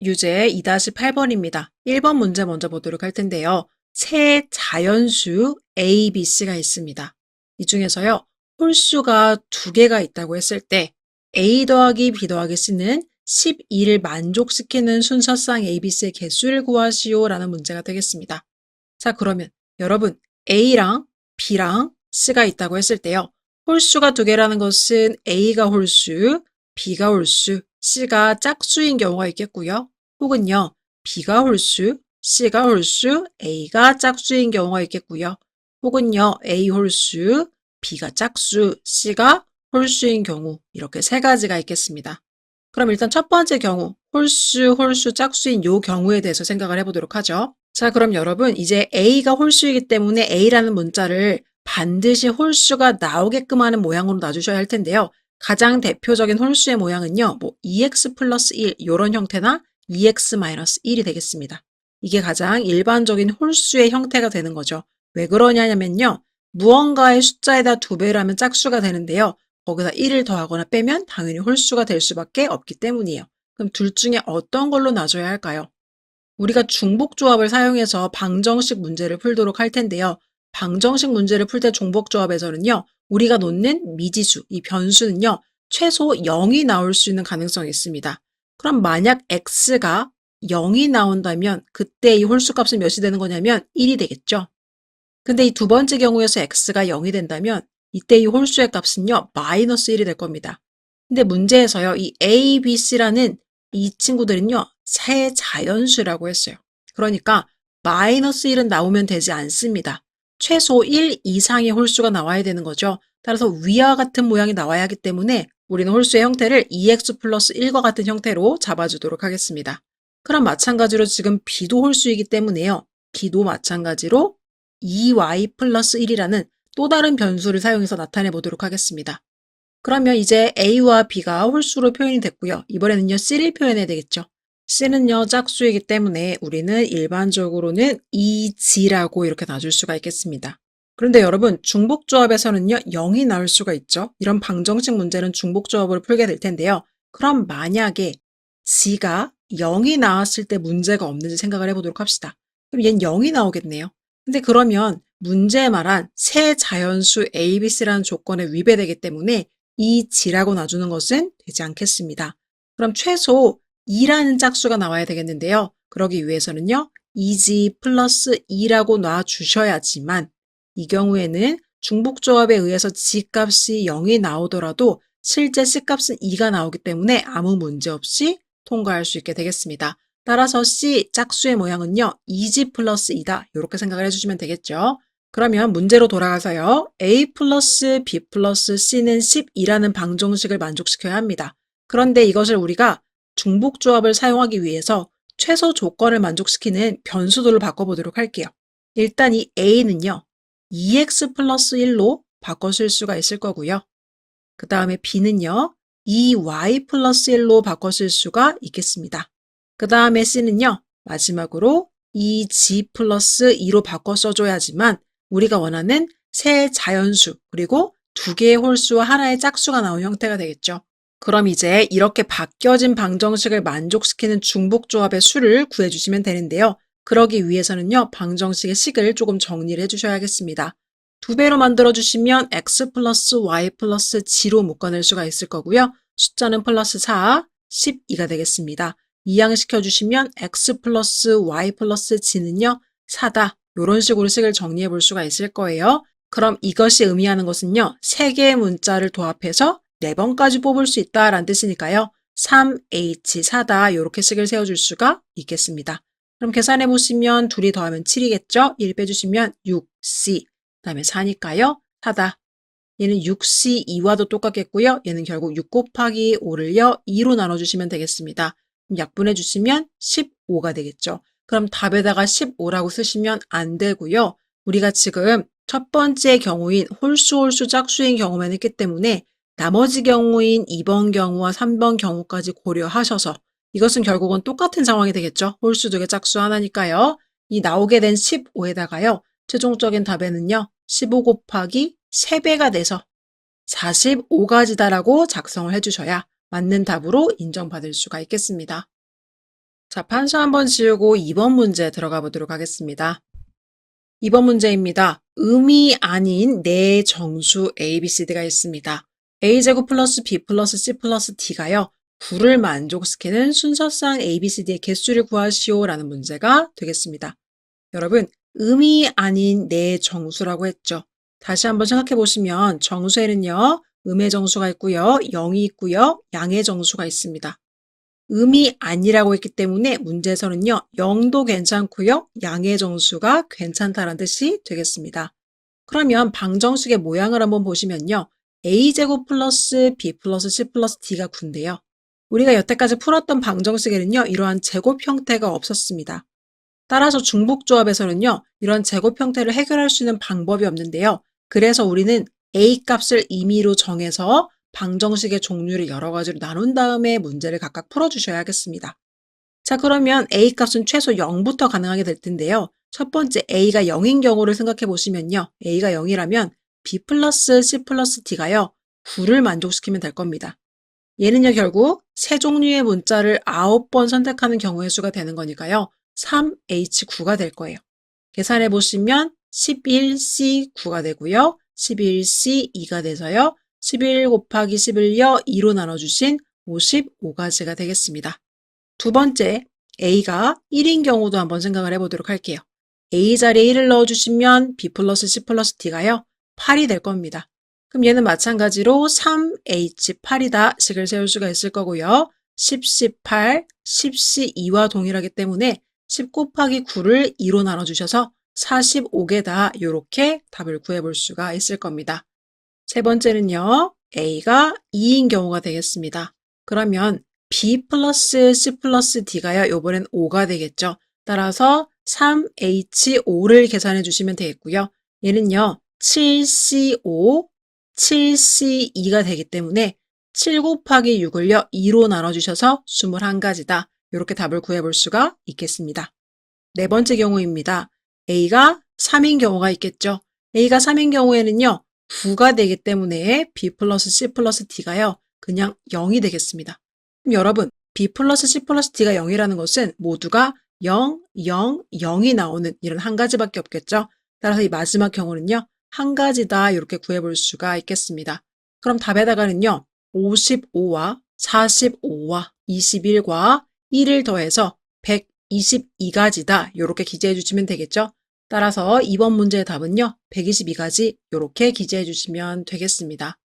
유제 2-8번입니다. 1번 문제 먼저 보도록 할 텐데요. 세 자연수 A, B, C가 있습니다. 이 중에서요, 홀수가 두 개가 있다고 했을 때 A 더하기 B 더하기 C는 12를 만족시키는 순서상 A, B, C의 개수를 구하시오 라는 문제가 되겠습니다. 자, 그러면 여러분 A랑 B랑 C가 있다고 했을 때요. 홀수가 두 개라는 것은 A가 홀수, B가 홀수, C가 짝수인 경우가 있겠고요. 혹은요, B가 홀수, C가 홀수, A가 짝수인 경우가 있겠고요. 혹은요, A 홀수, B가 짝수, C가 홀수인 경우 이렇게 세 가지가 있겠습니다. 그럼 일단 첫 번째 경우 홀수, 짝수인 요 경우에 대해서 생각을 해보도록 하죠. 자, 그럼 여러분 이제 A가 홀수이기 때문에 A라는 문자를 반드시 홀수가 나오게끔 하는 모양으로 놔주셔야 할 텐데요. 가장 대표적인 홀수의 모양은요. 2x 플러스 1 이런 형태나 2x 마이너스 1이 되겠습니다. 이게 가장 일반적인 홀수의 형태가 되는 거죠. 왜 그러냐면요. 무언가의 숫자에다 2배를 하면 짝수가 되는데요. 거기다 1을 더하거나 빼면 당연히 홀수가 될 수밖에 없기 때문이에요. 그럼 둘 중에 어떤 걸로 놔줘야 할까요? 우리가 중복조합을 사용해서 방정식 문제를 풀도록 할 텐데요. 방정식 문제를 풀 때 중복조합에서는요. 우리가 놓는 미지수, 이 변수는요. 최소 0이 나올 수 있는 가능성이 있습니다. 그럼 만약 x가 0이 나온다면 그때 이 홀수값은 몇이 되는 거냐면 1이 되겠죠. 근데 이 두 번째 경우에서 x가 0이 된다면 이때 이 홀수의 값은요. 마이너스 1이 될 겁니다. 근데 문제에서요. 이 a, b, c라는 이 친구들은요. 세 자연수라고 했어요. 그러니까 마이너스 1은 나오면 되지 않습니다. 최소 1 이상의 홀수가 나와야 되는 거죠. 따라서 위와 같은 모양이 나와야 하기 때문에 우리는 홀수의 형태를 2x 플러스 1과 같은 형태로 잡아주도록 하겠습니다. 그럼 마찬가지로 지금 b도 홀수이기 때문에요. b도 마찬가지로 2y 플러스 1이라는 또 다른 변수를 사용해서 나타내 보도록 하겠습니다. 그러면 이제 a와 b가 홀수로 표현이 됐고요. 이번에는요, c를 표현해야 되겠죠. c는요, 짝수이기 때문에 우리는 일반적으로는 2g라고 이렇게 놔줄 수가 있겠습니다. 그런데 여러분, 중복조합에서는요, 0이 나올 수가 있죠. 이런 방정식 문제는 중복조합으로 풀게 될 텐데요. 그럼 만약에 g가 0이 나왔을 때 문제가 없는지 생각을 해보도록 합시다. 그럼 얘는 0이 나오겠네요. 근데 그러면 문제에 말한 세 자연수 A, B, C라는 조건에 위배되기 때문에 이 g라고 놔주는 것은 되지 않겠습니다. 그럼 최소 2라는 짝수가 나와야 되겠는데요. 그러기 위해서는요. 2g 플러스 2라고 놔주셔야지만 이 경우에는 중복조합에 의해서 g 값이 0이 나오더라도 실제 c 값은 2가 나오기 때문에 아무 문제 없이 통과할 수 있게 되겠습니다. 따라서 C 짝수의 모양은요. 2g 플러스 2다. 이렇게 생각을 해주시면 되겠죠. 그러면 문제로 돌아가서요. A 플러스 B 플러스 C는 12라는 방정식을 만족시켜야 합니다. 그런데 이것을 우리가 중복조합을 사용하기 위해서 최소 조건을 만족시키는 변수들로 바꿔보도록 할게요. 일단 이 A는요. 2x 플러스 1로 바꿔 쓸 수가 있을 거고요. 그 다음에 B는요. 2y 플러스 1로 바꿔 쓸 수가 있겠습니다. 그 다음에 C는요. 마지막으로 2g 플러스 2로 바꿔 써줘야지만 우리가 원하는 세 자연수 그리고 두 개의 홀수와 하나의 짝수가 나온 형태가 되겠죠. 그럼 이제 이렇게 바뀌어진 방정식을 만족시키는 중복조합의 수를 구해주시면 되는데요. 그러기 위해서는요. 방정식의 식을 조금 정리를 해주셔야겠습니다. 두 배로 만들어주시면 x 플러스 y 플러스 g로 묶어낼 수가 있을 거고요. 숫자는 플러스 4, 12가 되겠습니다. 이항시켜주시면 x 플러스 y 플러스 g는요. 4다. 이런 식으로 식을 정리해 볼 수가 있을 거예요. 그럼 이것이 의미하는 것은요. 3개의 문자를 도합해서 4번까지 뽑을 수 있다라는 뜻이니까요. 3h4다. 이렇게 식을 세워줄 수가 있겠습니다. 그럼 계산해 보시면 둘이 더하면 7이겠죠? 1 빼주시면 6c. 그 다음에 4니까요. 4다. 얘는 6c 2와도 똑같겠고요. 얘는 결국 6 곱하기 5를요. 2로 나눠주시면 되겠습니다. 약분해 주시면 15가 되겠죠. 그럼 답에다가 15라고 쓰시면 안 되고요. 우리가 지금 첫 번째 경우인 홀수 짝수인 경우만 했기 때문에 나머지 경우인 2번 경우와 3번 경우까지 고려하셔서 이것은 결국은 똑같은 상황이 되겠죠. 홀수 두 개 짝수 하나니까요. 이 나오게 된 15에다가요. 최종적인 답에는요. 15 곱하기 3배가 돼서 45가지다라고 작성을 해주셔야 맞는 답으로 인정받을 수가 있겠습니다. 자, 판서 한번 지우고 2번 문제 들어가 보도록 하겠습니다. 2번 문제입니다. 음이 아닌 네 정수 A, B, C, D가 있습니다. A제곱 플러스 B 플러스 C 플러스 D가요. 9를 만족시키는 순서상 A, B, C, D의 개수를 구하시오 라는 문제가 되겠습니다. 여러분, 음이 아닌 네 정수라고 했죠. 다시 한번 생각해 보시면 정수에는요. 음의 정수가 있고요. 0이 있고요. 양의 정수가 있습니다. 음이 아니라고 했기 때문에 문제에서는요. 0도 괜찮고요. 양의 정수가 괜찮다는 뜻이 되겠습니다. 그러면 방정식의 모양을 한번 보시면요. a제곱 플러스 b 플러스 c 플러스 d가 9인데요. 우리가 여태까지 풀었던 방정식에는요. 이러한 제곱 형태가 없었습니다. 따라서 중복조합에서는요. 이런 제곱 형태를 해결할 수 있는 방법이 없는데요. 그래서 우리는 a 값을 임의로 정해서 방정식의 종류를 여러 가지로 나눈 다음에 문제를 각각 풀어주셔야겠습니다. 자, 그러면 a 값은 최소 0부터 가능하게 될 텐데요. 첫 번째 a가 0인 경우를 생각해 보시면요. a가 0이라면 b 플러스 c 플러스 d가요. 9를 만족시키면 될 겁니다. 얘는요, 결국 세 종류의 문자를 9번 선택하는 경우의 수가 되는 거니까요. 3H9가 될 거예요. 계산해 보시면 11C9가 되고요. 11C2가 돼서요. 11 곱하기 11여 2로 나눠주신 55가지가 되겠습니다. 두 번째, A가 1인 경우도 한번 생각을 해보도록 할게요. A 자리에 1을 넣어주시면 B 플러스 C 플러스 D가요. 8이 될 겁니다. 그럼 얘는 마찬가지로 3H8이다 식을 세울 수가 있을 거고요. 10C8, 10C2와 동일하기 때문에 10 곱하기 9를 2로 나눠주셔서 45개다 이렇게 답을 구해볼 수가 있을 겁니다. 세 번째는요. A가 2인 경우가 되겠습니다. 그러면 B 플러스 C 플러스 D가요. 이번엔 5가 되겠죠. 따라서 3H5를 계산해 주시면 되겠고요. 얘는요. 7C5, 7C2가 되기 때문에 7 곱하기 6을요. 2로 나눠주셔서 21가지다. 이렇게 답을 구해볼 수가 있겠습니다. 네 번째 경우입니다. A가 3인 경우가 있겠죠. A가 3인 경우에는요. 9가 되기 때문에 B 플러스 C 플러스 D가요. 그냥 0이 되겠습니다. 그럼 여러분, B 플러스 C 플러스 D가 0이라는 것은 모두가 0, 0, 0이 나오는 이런 한 가지밖에 없겠죠. 따라서 이 마지막 경우는요. 한 가지다 이렇게 구해볼 수가 있겠습니다. 그럼 답에다가는요. 55와 45와 21과 1을 더해서 122가지다 이렇게 기재해 주시면 되겠죠. 따라서 이번 문제의 답은요. 122가지 이렇게 기재해 주시면 되겠습니다.